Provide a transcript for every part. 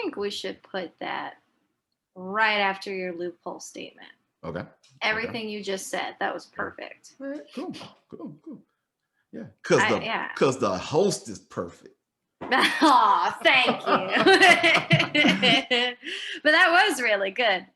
think we should put that right after your loophole statement. Okay. Everything you just said, that was perfect. All right, cool. Yeah, because the host is perfect. Oh, thank you. But that was really good.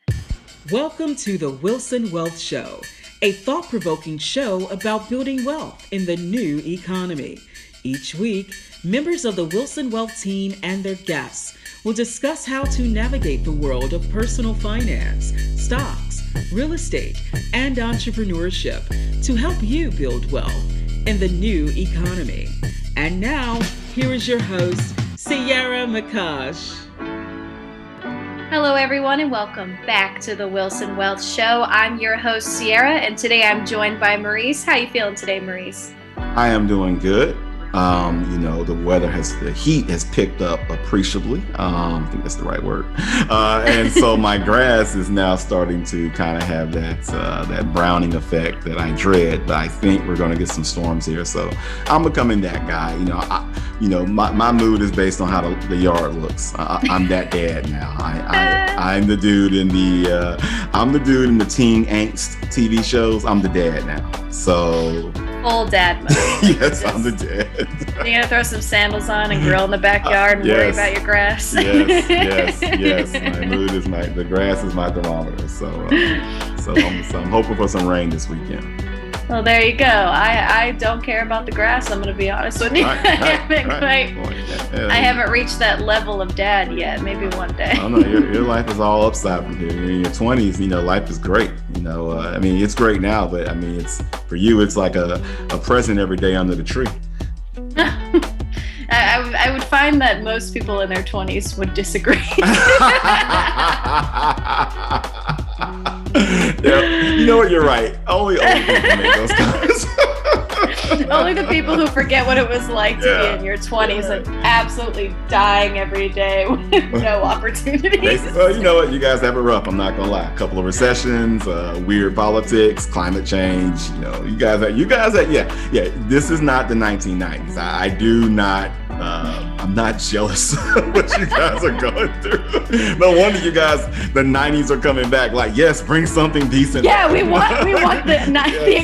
Welcome to the Wilson Wealth Show, a thought-provoking show about building wealth in the new economy. Each week, members of the Wilson Wealth team and their guests will discuss how to navigate the world of personal finance, stocks, real estate, and entrepreneurship to help you build wealth in the new economy. And now, here is your host, Ciera McCosh. Hello, everyone, and welcome back to the Wilson Wealth Show. I'm your host, Ciera, and today I'm joined by Maurice. How you feeling today, Maurice? I am doing good. The heat has picked up appreciably. I think that's the right word. And so my grass is now starting to kind of have that browning effect that I dread. But I think we're going to get some storms here. So I'm becoming that guy. My mood is based on how the yard looks. I'm that dad now. I'm the dude in the teen angst TV shows. I'm the dad now. So full dad mode. Yes, I'm the dad. You're gonna throw some sandals on and grill in the backyard and worry about your grass. Yes. My mood is the grass is my thermometer. So I'm hoping for some rain this weekend. Well, there you go. I don't care about the grass. I'm going to be honest with you. I haven't reached that level of dad yet. Maybe one day. Oh no, your life is all upside from here. You're in your 20s. Life is great. It's great now, but it's for you. It's like a present every day under the tree. I would find that most people in their 20s would disagree. Yeah, you know what? You're right. Only old people make those comments. Only the people who forget what it was like to be in your 20s and absolutely dying every day with no opportunities. Well, you know what? You guys have it rough. I'm not gonna lie. A couple of recessions, weird politics, climate change. You guys. This is not the 1990s. I do not. I'm not jealous of what you guys are going through. No wonder you guys, the 90s are coming back. Like, yes, bring something decent. Yeah, we want the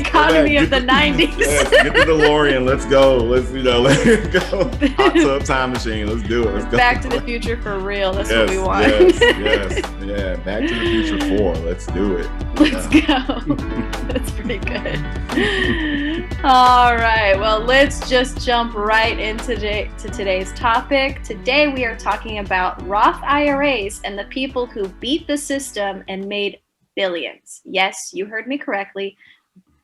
economy of the 90s. Yes, get the DeLorean. Let's go. Let's go. Hot tub time machine. Let's do it. Let's go. Back to the Future for real. That's what we want. Yes. Yeah. Back to the Future 4. Let's do it. Let's go. That's pretty good. All right. Well, let's just jump right into today's topic. Today we are talking about Roth IRAs and the people who beat the system and made billions. Yes, you heard me correctly.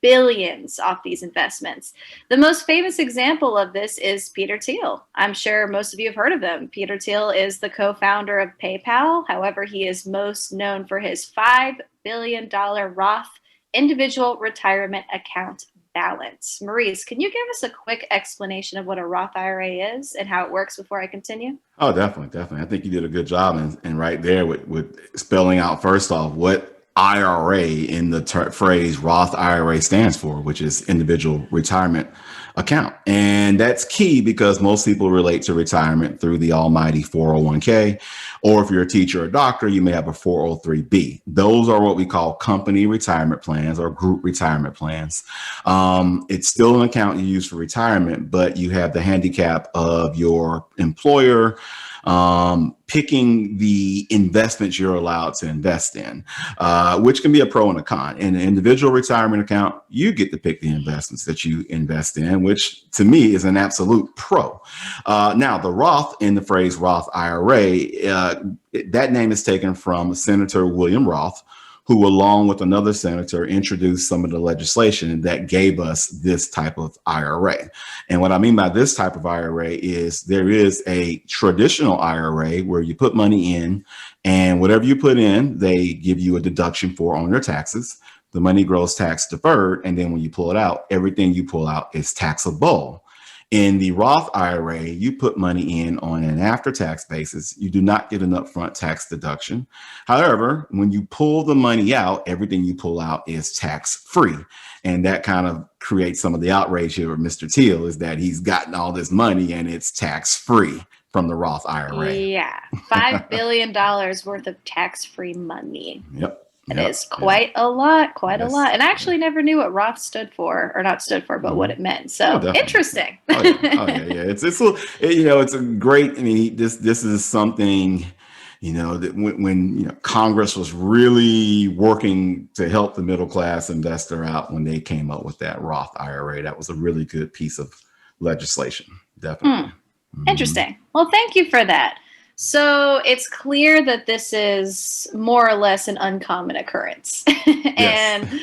Billions off these investments. The most famous example of this is Peter Thiel. I'm sure most of you have heard of him. Peter Thiel is the co-founder of PayPal. However, he is most known for his $5 billion Roth individual retirement account balance. Maurice, can you give us a quick explanation of what a Roth IRA is and how it works before I continue? Oh, definitely. I think you did a good job and right there with spelling out first off what IRA in the phrase Roth IRA stands for, which is individual retirement account. And that's key because most people relate to retirement through the almighty 401k, or if you're a teacher or doctor, you may have a 403b. Those are what we call company retirement plans or group retirement plans. It's still an account you use for retirement, but you have the handicap of your employer picking the investments you're allowed to invest in, which can be a pro and a con. In an individual retirement account, you get to pick the investments that you invest in, which to me is an absolute pro. Now, the Roth in the phrase Roth IRA, that name is taken from Senator William Roth, who, along with another senator, introduced some of the legislation that gave us this type of IRA. And what I mean by this type of IRA is there is a traditional IRA where you put money in, and whatever you put in, they give you a deduction for on your taxes. The money grows tax deferred, and then when you pull it out, everything you pull out is taxable. In the Roth IRA, you put money in on an after-tax basis. You do not get an upfront tax deduction. However, when you pull the money out, everything you pull out is tax-free. And that kind of creates some of the outrage here with Mr. Thiel, is that he's gotten all this money and it's tax-free. from the Roth IRA. Yeah, $5 billion worth of tax-free money. Yep. It is quite a lot, quite a Yes. lot. And I actually never knew what Roth stood for, or not stood for, but what it meant. So interesting. Yeah. It's it's a great. I mean, this is something, that when Congress was really working to help the middle class investor out when they came up with that Roth IRA, that was a really good piece of legislation. Definitely. Interesting. Well, thank you for that. So it's clear that this is more or less an uncommon occurrence. And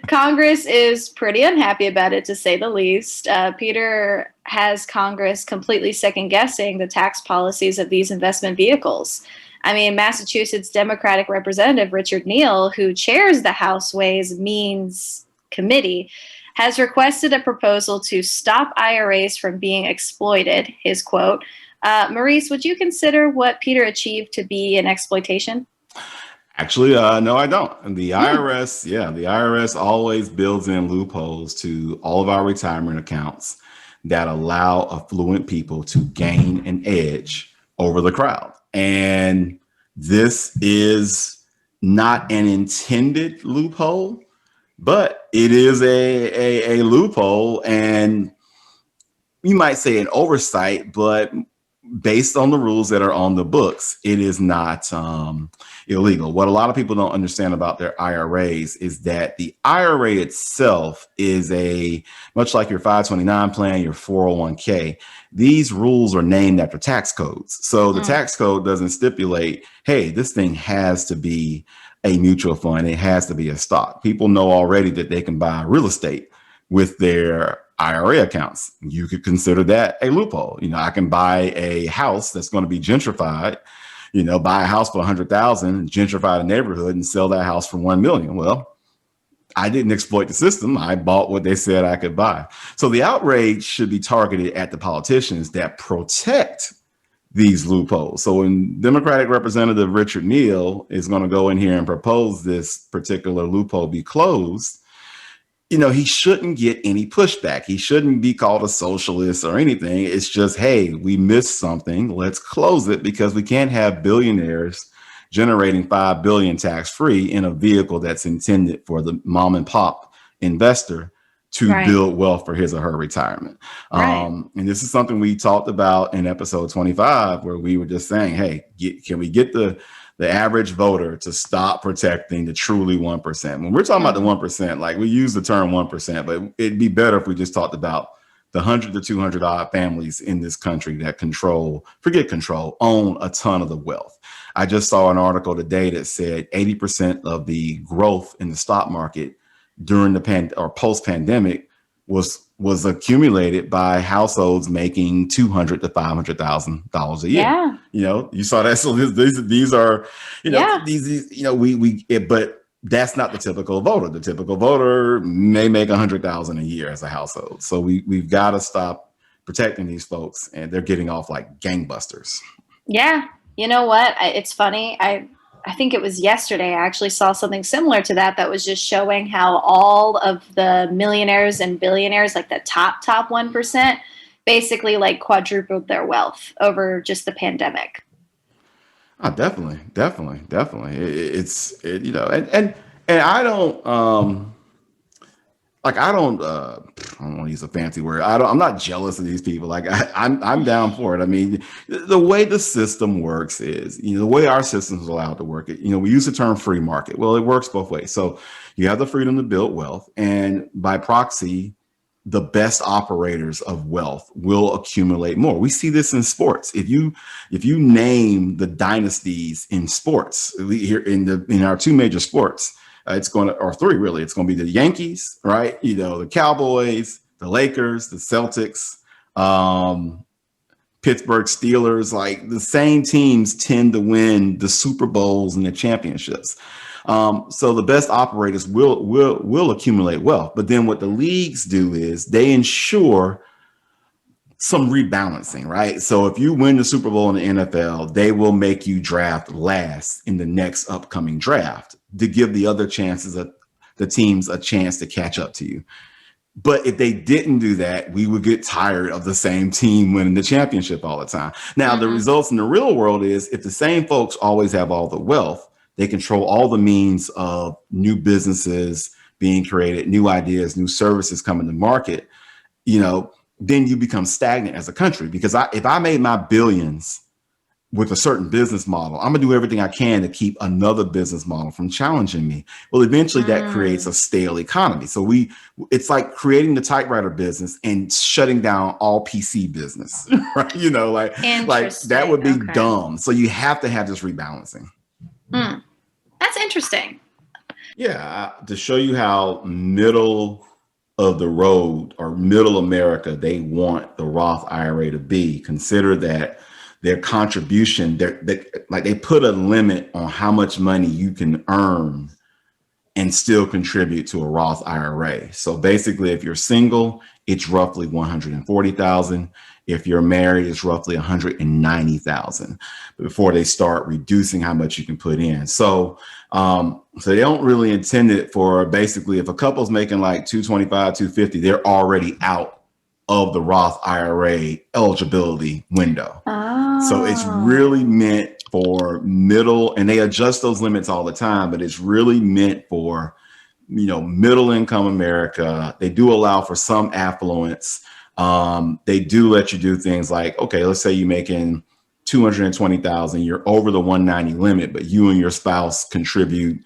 Congress is pretty unhappy about it, to say the least. Peter has Congress completely second guessing the tax policies of these investment vehicles. I mean, Massachusetts Democratic Representative Richard Neal, who chairs the House Ways and Means Committee, has requested a proposal to stop IRAs from being exploited, his quote. Maurice, would you consider what Peter achieved to be an exploitation? Actually, no, I don't. The IRS always builds in loopholes to all of our retirement accounts that allow affluent people to gain an edge over the crowd. And this is not an intended loophole, but it is a loophole, and you might say an oversight, but based on the rules that are on the books, it is not illegal. What a lot of people don't understand about their IRAs is that the IRA itself is much like your 529 plan, your 401k. These rules are named after tax codes. So the tax code doesn't stipulate, hey, this thing has to be a mutual fund. It has to be a stock. People know already that they can buy real estate with their IRA accounts. You could consider that a loophole. I can buy a house that's going to be gentrified, buy a house for 100,000, gentrify the neighborhood and sell that house for 1 million. Well, I didn't exploit the system. I bought what they said I could buy. So the outrage should be targeted at the politicians that protect these loopholes. So when Democratic Representative Richard Neal is going to go in here and propose this particular loophole be closed, he shouldn't get any pushback. He shouldn't be called a socialist or anything. It's just, hey, we missed something. Let's close it, because we can't have billionaires generating $5 billion tax-free in a vehicle that's intended for the mom and pop investor to build wealth for his or her retirement. And this is something we talked about in episode 25, where we were just saying, hey, can we get the average voter to stop protecting the truly 1%. When we're talking about the 1%, like we use the term 1%, but it'd be better if we just talked about the 100 to 200 odd families in this country that own a ton of the wealth. I just saw an article today that said 80% of the growth in the stock market during the post-pandemic was accumulated by households making $200,000 to $500,000 a year. You saw that. So these are, but that's not the typical voter. The typical voter may make $100,000 a year as a household. So we've got to stop protecting these folks, and they're getting off like gangbusters. Yeah. You know what? It's funny. I think it was yesterday, I actually saw something similar to that was just showing how all of the millionaires and billionaires, like the top 1%, basically like quadrupled their wealth over just the pandemic. Oh, definitely. And I don't, I don't want to use a fancy word. I'm not jealous of these people. Like I'm down for it. I mean, the way the system works is, the way our system is allowed to work. We use the term free market. Well, it works both ways. So you have the freedom to build wealth, and by proxy, the best operators of wealth will accumulate more. We see this in sports. If you name the dynasties in sports, here in our two major sports, or three really, it's going to be the Yankees, right? The Cowboys, the Lakers, the Celtics, Pittsburgh Steelers. Like the same teams tend to win the Super Bowls and the championships. So the best operators will accumulate wealth. But then what the leagues do is they ensure some rebalancing, right? So if you win the Super Bowl in the NFL, they will make you draft last in the next upcoming draft to give the other chances, the teams, a chance to catch up to you. But if they didn't do that, we would get tired of the same team winning the championship all the time. Now, the results in the real world is if the same folks always have all the wealth, they control all the means of new businesses being created, new ideas, new services coming to market, then you become stagnant as a country. Because if I made my billions with a certain business model, I'm gonna do everything I can to keep another business model from challenging me. Well, eventually that creates a stale economy. So it's like creating the typewriter business and shutting down all PC business, right? Like that would be dumb. So you have to have this rebalancing. That's interesting. Yeah, to show you how middle of the road or middle America they want the Roth IRA to be. Consider that their contribution, they put a limit on how much money you can earn and still contribute to a Roth IRA. So basically, if you're single, it's roughly $140,000. If you're married, it's roughly $190,000 before they start reducing how much you can put in. So they don't really intend it for basically if a couple's making like 225, 250, they're already out of the Roth IRA eligibility window. So it's really meant for middle, and they adjust those limits all the time, but it's really meant for, middle income America. They do allow for some affluence. They do let you do things like, okay, let's say you're making 220,000, you're over the 190 limit, but you and your spouse contribute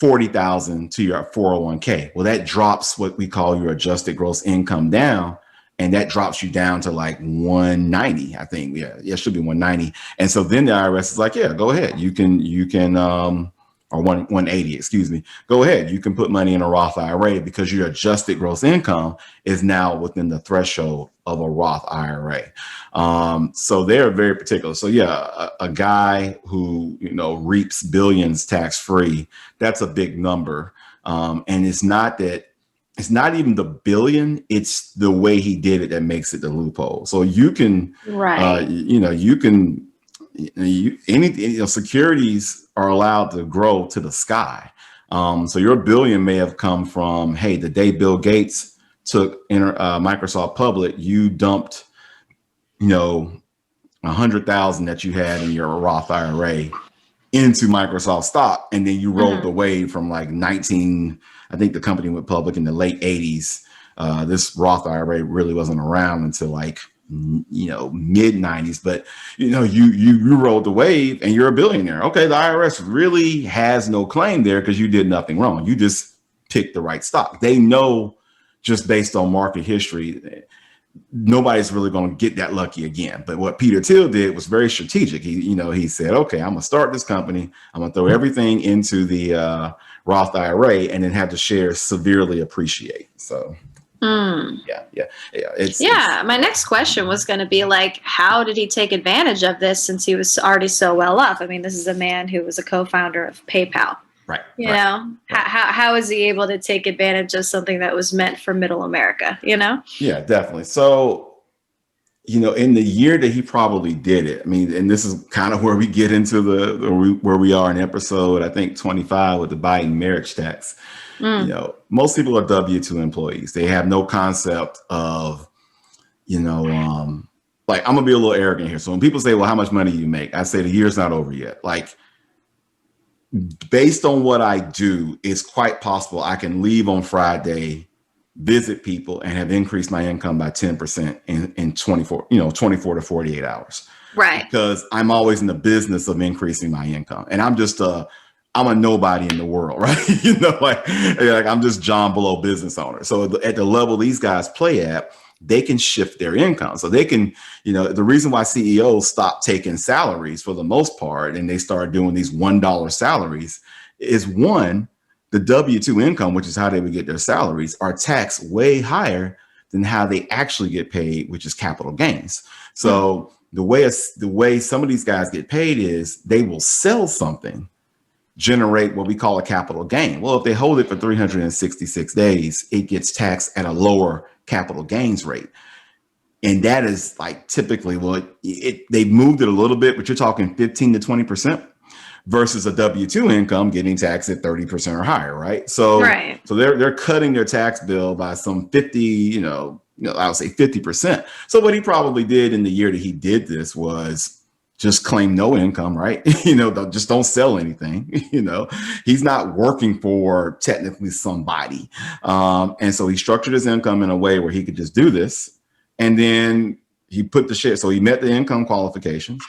40,000 to your 401k. Well, that drops what we call your adjusted gross income down. And that drops you down to like 190, I think. Yeah, it should be 190. And so then the IRS is like, yeah, go ahead. You can, or 180, excuse me. Go ahead. You can put money in a Roth IRA because your adjusted gross income is now within the threshold of a Roth IRA. So they're very particular. So yeah, a guy who, reaps billions tax-free, that's a big number. And it's not even the billion, it's the way he did it that makes it the loophole. So you can, securities are allowed to grow to the sky. So your billion may have come from, hey, the day Bill Gates took Microsoft public, you dumped, 100,000 that you had in your Roth IRA into Microsoft stock. And then you rolled the wave from like I think the company went public in the late 80s. This Roth IRA really wasn't around until like, mid 90s, but you rolled the wave and you're a billionaire. Okay. The IRS really has no claim there because you did nothing wrong. You just picked the right stock. They know just based on market history, nobody's really going to get that lucky again. But what Peter Thiel did was very strategic. He said, okay, I'm going to start this company. I'm going to throw everything into the Roth IRA and then have the shares severely appreciate. So yeah. My next question was going to be like, how did he take advantage of this since he was already so well off? I mean, this is a man who was a co-founder of PayPal. Right. How is he able to take advantage of something that was meant for middle America, Yeah, definitely. So, in the year that he probably did it, I mean, and this is kind of where we get into where we are in episode, I think 25 with the Biden marriage tax. Most people are W-2 employees. They have no concept of, like, I'm gonna be a little arrogant here. So when people say, well, how much money do you make? I say the year's not over yet. Like, based on what I do, it's quite possible I can leave on Friday, visit people, and have increased my income by 10% in 24 to 48 hours. Right. Because I'm always in the business of increasing my income. And I'm a nobody in the world, right? Like I'm just John Below business owner. So at the level these guys play at, they can shift their income. So they can, the reason why CEOs stop taking salaries for the most part, and they start doing these $1 salaries is one, the W-2 income, which is how they would get their salaries, are taxed way higher than how they actually get paid, which is capital gains. So the way some of these guys get paid is they will sell something, generate what we call a capital gain. Well, if they hold it for 366 days, it gets taxed at a lower capital gains rate. And that is like typically, they've moved it a little bit, but you're talking 15 to 20%. versus a W-2 income getting taxed at 30% or higher, right? So, Right. so they're cutting their tax bill by some 50, I would say 50%. So what he probably did in the year that he did this was just claim no income, right? Just don't sell anything. He's not working for technically somebody. And so he structured his income in a way where he could just do this. And then he put the share. So he met the income qualifications.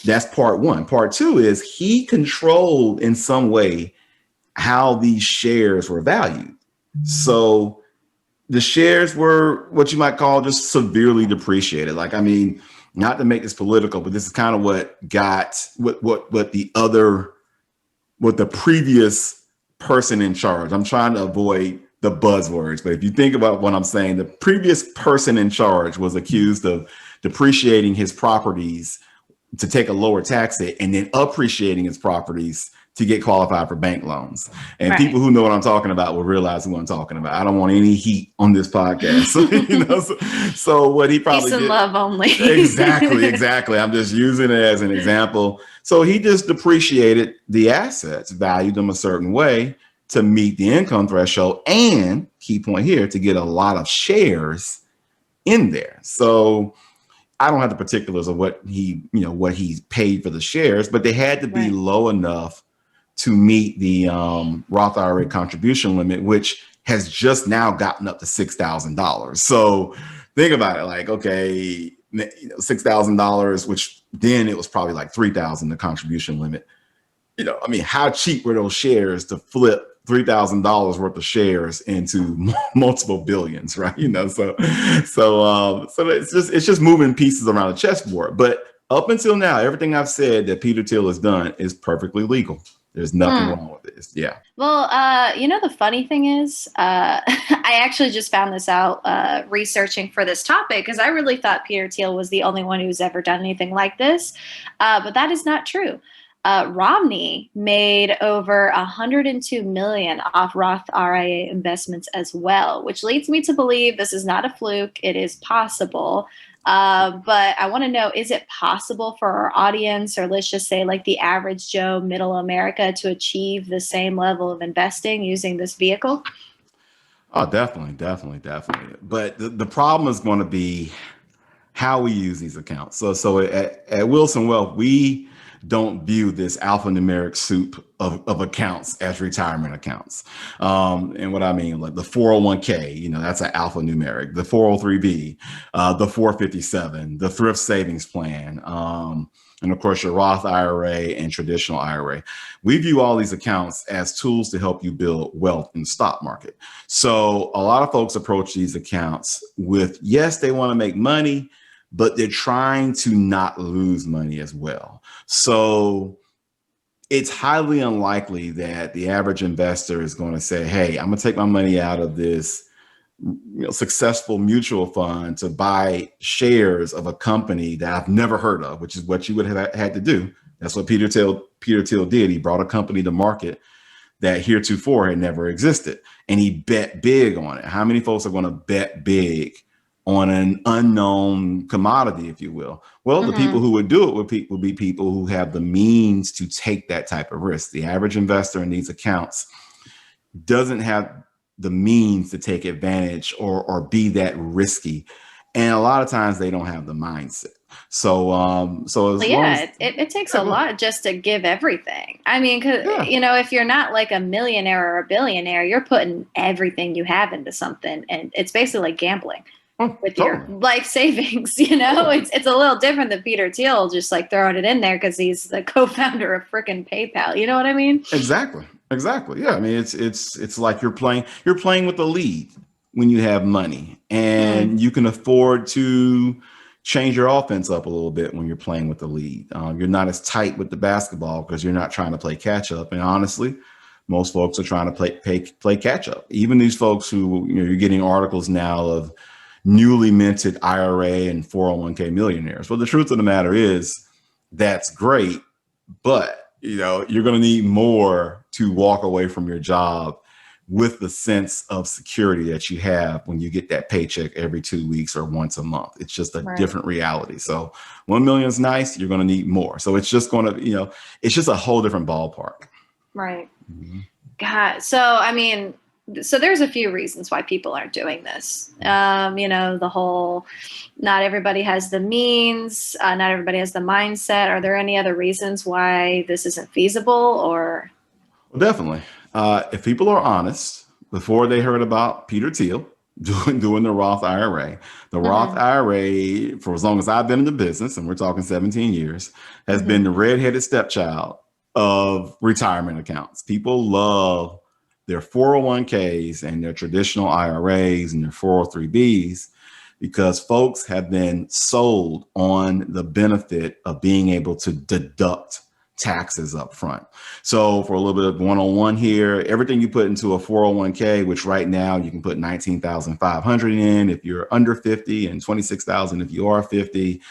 That's part one. Part two is he controlled in some way how these shares were valued. So the shares were what you might call just severely depreciated. Like, I mean, not to make this political, but this is kind of what the previous person in charge. I'm trying to avoid the buzzwords, but if you think about what I'm saying, the previous person in charge was accused of depreciating his properties to take a lower tax hit and then appreciating his properties to get qualified for bank loans. And Right. people who know what I'm talking about will realize who I'm talking about. I don't want any heat on this podcast. So what he probably Peace and did, love only. exactly. I'm just using it as an example. So he just depreciated the assets, valued them a certain way to meet the income threshold, and key point here, to get a lot of shares in there. So I don't have the particulars of what he paid for the shares, but they had to be low enough to meet the Roth IRA contribution limit, which has just now gotten up to $6,000. So think about it, like, okay, $6,000, which then it was probably like $3,000, the contribution limit. I mean, how cheap were those shares to flip $3,000 worth of shares into multiple billions, right? So it's just moving pieces around the chessboard. But up until now, everything I've said that Peter Thiel has done is perfectly legal. There's nothing wrong with this. Yeah. Well, the funny thing is, I actually just found this out researching for this topic, because I really thought Peter Thiel was the only one who's ever done anything like this. But that is not true. Romney made over $102 million off Roth IRA investments as well, which leads me to believe this is not a fluke. It is possible. But I want to know, is it possible for our audience, or let's just say like the average Joe, middle America, to achieve the same level of investing using this vehicle? Oh, definitely. But the problem is going to be how we use these accounts. So at Wilson Wealth, we don't view this alphanumeric soup of accounts as retirement accounts. And what I mean, like the 401k, that's an alphanumeric, the 403b, the 457, the thrift savings plan, and of course your Roth IRA and traditional IRA. We view all these accounts as tools to help you build wealth in the stock market. So a lot of folks approach these accounts with, yes, they want to make money, but they're trying to not lose money as well. So it's highly unlikely that the average investor is going to say, hey, I'm going to take my money out of this successful mutual fund to buy shares of a company that I've never heard of, which is what you would have had to do. That's what Peter Thiel did. He brought a company to market that heretofore had never existed, and he bet big on it. How many folks are going to bet big on an unknown commodity, if you will? Well, the people who would do it would be people who have the means to take that type of risk. The average investor in these accounts doesn't have the means to take advantage or be that risky. And a lot of times they don't have the mindset. It takes a lot just to give everything. I mean, if you're not like a millionaire or a billionaire, you're putting everything you have into something, and it's basically like gambling with your life savings. It's a little different than Peter Thiel just like throwing it in there because he's the co-founder of frickin' PayPal. You know what I mean? Exactly. Yeah. I mean, it's like you're playing with the lead when you have money, and you can afford to change your offense up a little bit when you're playing with the lead. You're not as tight with the basketball because you're not trying to play catch up. And honestly, most folks are trying to play catch up. Even these folks who, you're getting articles now of newly minted IRA and 401k millionaires. Well, the truth of the matter is that's great, but you're going to need more to walk away from your job with the sense of security that you have when you get that paycheck every 2 weeks or once a month. It's just a different reality. So 1 million is nice. You're going to need more. So it's just going to, it's just a whole different ballpark. Right. Mm-hmm. God. So, I mean, so there's a few reasons why people aren't doing this. The whole, not everybody has the means, not everybody has the mindset. Are there any other reasons why this isn't feasible or? Well, definitely. If people are honest, before they heard about Peter Thiel doing the Roth IRA, the Roth IRA, for as long as I've been in the business, and we're talking 17 years, has been the redheaded stepchild of retirement accounts. People love their 401ks and their traditional IRAs and their 403bs because folks have been sold on the benefit of being able to deduct taxes up front. So for a little bit of one-on-one here, everything you put into a 401k, which right now you can put 19,500 in if you're under 50 and 26,000 if you are 50.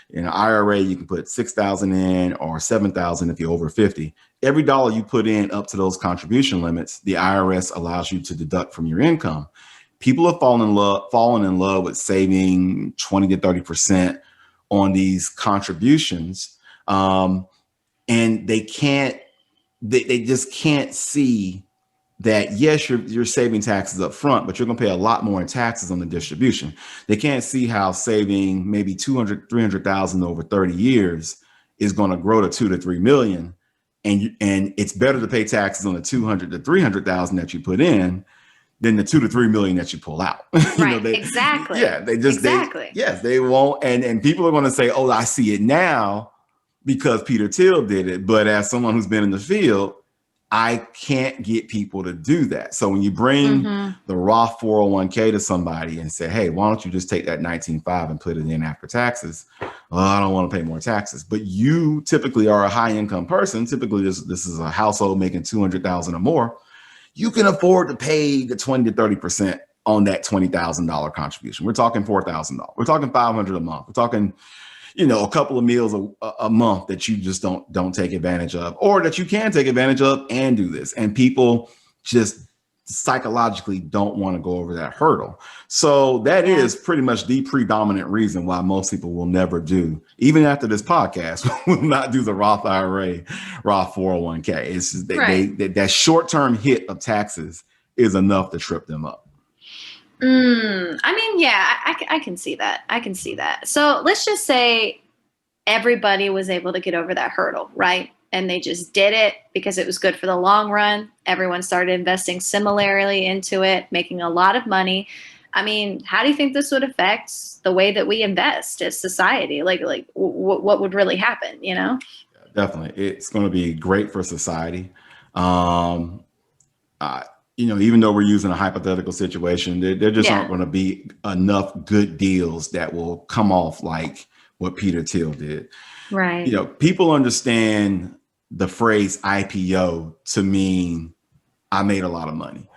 In an IRA, you can put 6,000 in or 7,000 if you're over 50. Every dollar you put in up to those contribution limits, the IRS allows you to deduct from your income. People have fallen in love with saving 20 to 30% on these contributions. And they just can't see that, yes, you're saving taxes up front, but you're going to pay a lot more in taxes on the distribution. They can't see how saving maybe 200, 300,000 over 30 years is going to grow to 2 to 3 million. And it's better to pay taxes on the 200 to 300,000 that you put in than the 2 to 3 million that you pull out. Right. Exactly. Yeah. They won't. And people are going to say, oh, I see it now because Peter Thiel did it. But as someone who's been in the field, I can't get people to do that. So when you bring the Roth 401k to somebody and say, hey, why don't you just take that 19.5 and put it in after taxes? Well, I don't want to pay more taxes. But you typically are a high income person. Typically, this is a household making 200,000 or more. You can afford to pay the 20 to 30% on that $20,000 contribution. We're talking $4,000. We're talking $500 a month. We're talking a couple of meals a month that you just don't take advantage of, or that you can take advantage of and do this. And people just psychologically don't want to go over that hurdle. So that is pretty much the predominant reason why most people will never do, even after this podcast, will not do the Roth IRA, Roth 401k. It's just that short-term hit of taxes is enough to trip them up. I mean, yeah, I can see that. I can see that. So let's just say everybody was able to get over that hurdle, right? And they just did it because it was good for the long run. Everyone started investing similarly into it, making a lot of money. I mean, how do you think this would affect the way that we invest as society? Like what would really happen, Yeah, definitely. It's going to be great for society. Even though we're using a hypothetical situation, there just aren't going to be enough good deals that will come off like what Peter Thiel did. Right. People understand the phrase IPO to mean I made a lot of money.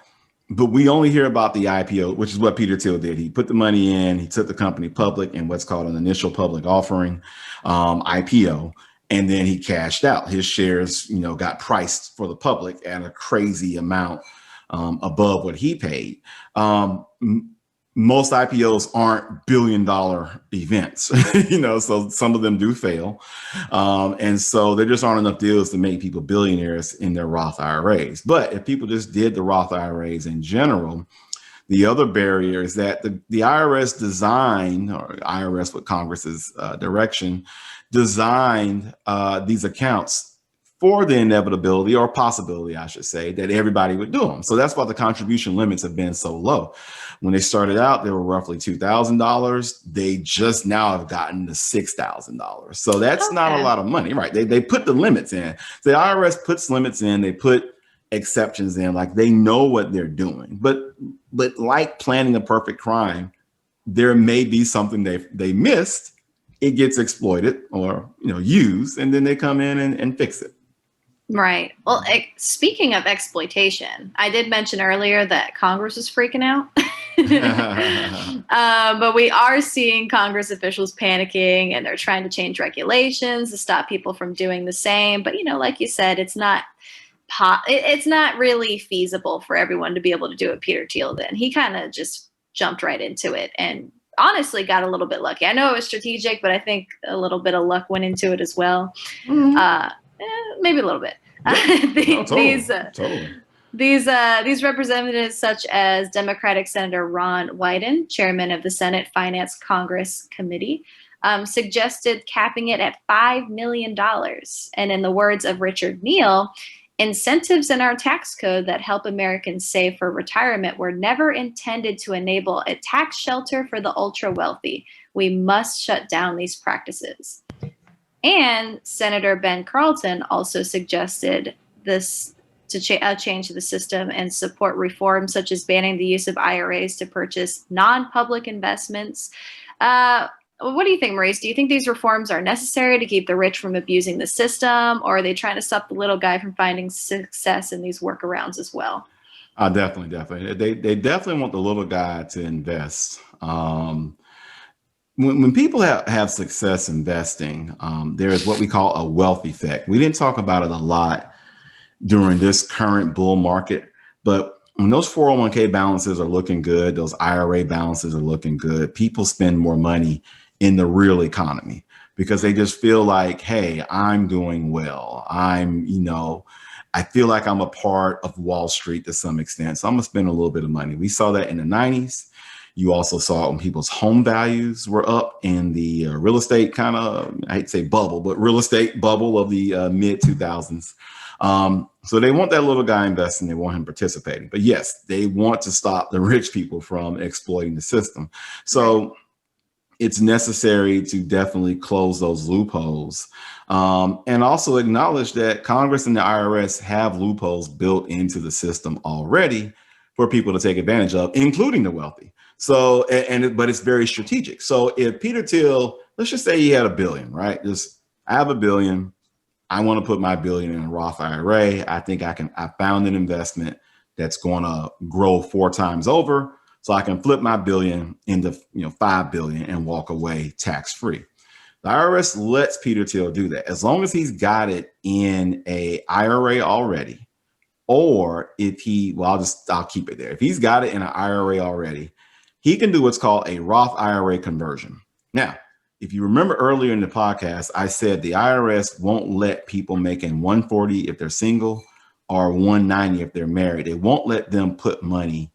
But we only hear about the IPO, which is what Peter Thiel did. He put the money in, he took the company public in what's called an initial public offering, IPO. And then he cashed out. His shares, got priced for the public at a crazy amount above what he paid. Most IPOs aren't billion-dollar events, so some of them do fail. And so there just aren't enough deals to make people billionaires in their Roth IRAs. But if people just did the Roth IRAs in general, the other barrier is that the IRS designed, or IRS with Congress's direction, designed these accounts for the inevitability or possibility, I should say, that everybody would do them. So that's why the contribution limits have been so low. When they started out, they were roughly $2,000. They just now have gotten to $6,000. So that's not a lot of money, right? They put the limits in. The IRS puts limits in. They put exceptions in, like they know what they're doing. But like planning a perfect crime, there may be something they missed. It gets exploited or used, and then they come in and fix it. Right. Well, speaking of exploitation, I did mention earlier that Congress is freaking out. But we are seeing Congress officials panicking, and they're trying to change regulations to stop people from doing the same. But, like you said, it's not it's not really feasible for everyone to be able to do what Peter Thiel did. He kind of just jumped right into it and honestly got a little bit lucky. I know it was strategic, but I think a little bit of luck went into it as well. Maybe a little bit. Totally. These representatives, such as Democratic Senator Ron Wyden, chairman of the Senate Finance Congress Committee, suggested capping it at $5 million. And in the words of Richard Neal, incentives in our tax code that help Americans save for retirement were never intended to enable a tax shelter for the ultra wealthy. We must shut down these practices. And Senator Ben Carlton also suggested this to change the system and support reforms such as banning the use of IRAs to purchase non-public investments. What do you think, Maurice? Do you think these reforms are necessary to keep the rich from abusing the system, or are they trying to stop the little guy from finding success in these workarounds as well? Definitely. They definitely want the little guy to invest. When people have success investing, there is what we call a wealth effect. We didn't talk about it a lot during this current bull market, but when those 401k balances are looking good, those IRA balances are looking good, people spend more money in the real economy because they just feel like, hey, I'm doing well. I feel like I'm a part of Wall Street to some extent. So I'm gonna spend a little bit of money. We saw that in the 90s. You also saw it when people's home values were up in the real estate kind of, I hate to say bubble, but real estate bubble of the mid 2000s. So they want that little guy investing. They want him participating. But yes, they want to stop the rich people from exploiting the system. So it's necessary to definitely close those loopholes, and also acknowledge that Congress and the IRS have loopholes built into the system already for people to take advantage of, including the wealthy. So, but it's very strategic. So if Peter Thiel, let's just say he had $1 billion, right? I have $1 billion. I want to put my $1 billion in a Roth IRA. I think I found an investment that's going to grow 4 times over. So I can flip my $1 billion into, $5 billion and walk away tax-free. The IRS lets Peter Thiel do that as long as he's got it in a IRA already, or if I'll keep it there. If he's got it in an IRA already, he can do what's called a Roth IRA conversion. Now, if you remember earlier in the podcast, I said the IRS won't let people making $140 if they're single or $190 if they're married. They won't let them put money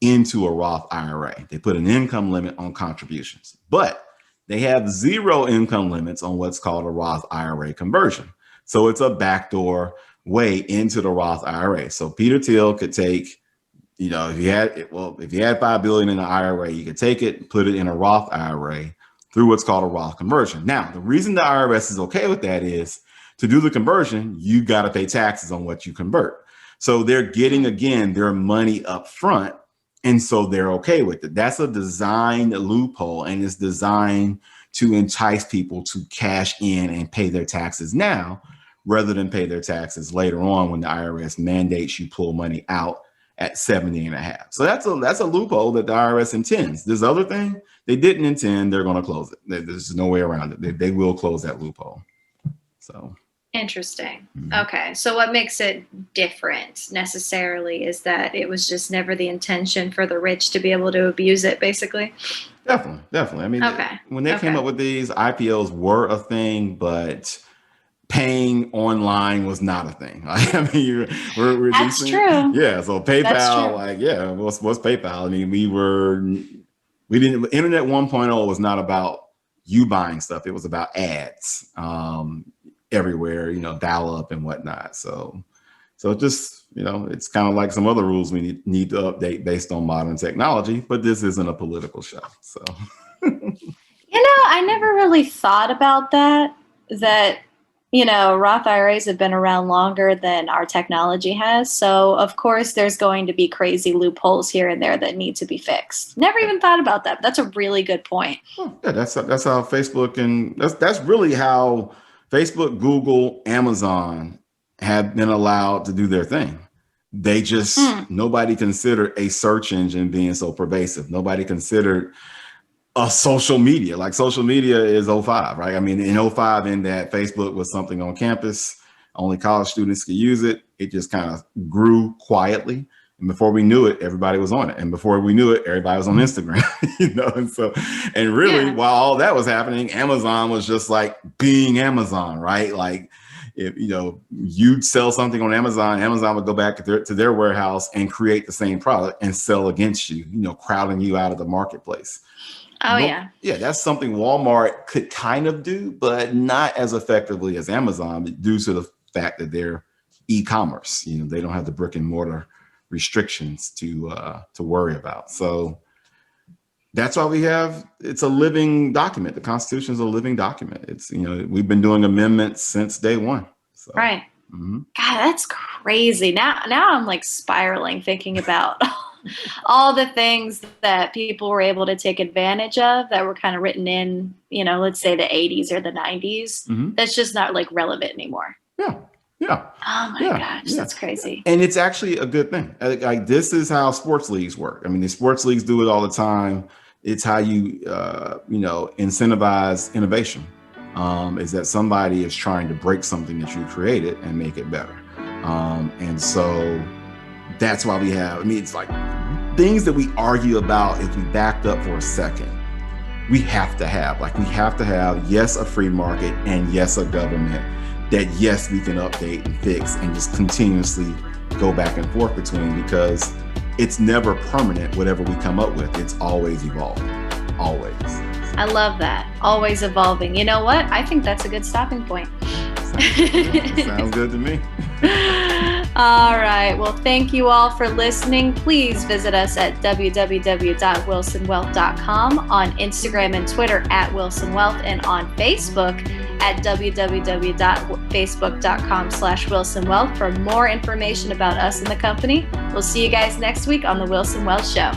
into a Roth IRA. They put an income limit on contributions, but they have 0 income limits on what's called a Roth IRA conversion. So it's a backdoor way into the Roth IRA. So Peter Thiel could take, if you had $5 billion in an IRA, you could take it, put it in a Roth IRA through what's called a Roth conversion. Now, the reason the IRS is okay with that is to do the conversion, you got to pay taxes on what you convert. So they're getting, again, their money up front. And so they're okay with it. That's a designed loophole, and it's designed to entice people to cash in and pay their taxes now rather than pay their taxes later on when the IRS mandates you pull money out at 70 and a half. So that's a loophole that the IRS intends. This other thing they didn't intend, they're going to close it. There's no way around it. They will close that loophole. So interesting. Okay. So what makes it different necessarily is that it was just never the intention for the rich to be able to abuse it, basically. Definitely. I mean, when they came up with these, IPOs were a thing, but paying online was not a thing. I mean, we're reducing. That's true. Yeah. So PayPal, what's PayPal? I mean, Internet 1.0 was not about you buying stuff. It was about ads everywhere, dial up and whatnot. So just, it's kind of like some other rules we need to update based on modern technology, but this isn't a political show. So, I never really thought about that Roth IRAs have been around longer than our technology has. So of course there's going to be crazy loopholes here and there that need to be fixed. Never even thought about that. That's a really good point. Yeah, that's how Facebook, and that's really how Facebook, Google, Amazon have been allowed to do their thing. They just, nobody considered a search engine being so pervasive. Nobody considered a social media. Like social media is 05, right? I mean, in 05, in that Facebook was something on campus, Only college students could use it. It just kind of grew quietly. And before we knew it, everybody was on it. And before we knew it, everybody was on Instagram, and really, while all that was happening, Amazon was just like being Amazon, right? Like if, you'd sell something on Amazon, Amazon would go back to their warehouse and create the same product and sell against you, crowding you out of the marketplace. Oh, yeah. Yeah, that's something Walmart could kind of do, but not as effectively as Amazon due to the fact that they're e-commerce. They don't have the brick and mortar restrictions to worry about. So that's why it's a living document. The Constitution is a living document. It's, we've been doing amendments since day one. So, right. Mm-hmm. God, that's crazy. Now I'm like spiraling thinking about all the things that people were able to take advantage of that were kind of written in, let's say the 80s or the 90s. Mm-hmm. That's just not like relevant anymore. Yeah. Yeah. Oh my gosh, that's crazy. And it's actually a good thing. Like this is how sports leagues work. I mean, the sports leagues do it all the time. It's how you, incentivize innovation. Is that somebody is trying to break something that you created and make it better. And so that's why it's like things that we argue about. If we backed up for a second, we have to have, yes, a free market, and yes, a government that, yes, we can update and fix and just continuously go back and forth between, because it's never permanent. Whatever we come up with, it's always evolving, always. I love that. Always evolving. You know what? I think that's a good stopping point. Sounds good to me. All right. Well, thank you all for listening. Please visit us at www.wilsonwealth.com, on Instagram and Twitter at WilsonWealth, and on Facebook at www.facebook.com/WilsonWealth for more information about us and the company. We'll see you guys next week on the Wilson Wealth Show.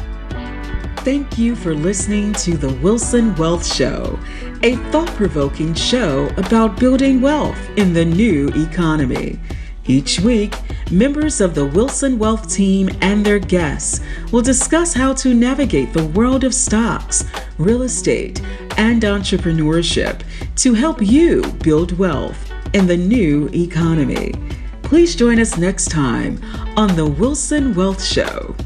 Thank you for listening to the Wilson Wealth Show, a thought-provoking show about building wealth in the new economy. Each week, members of the Wilson Wealth team and their guests will discuss how to navigate the world of stocks, real estate, and entrepreneurship to help you build wealth in the new economy. Please join us next time on the Wilson Wealth Show.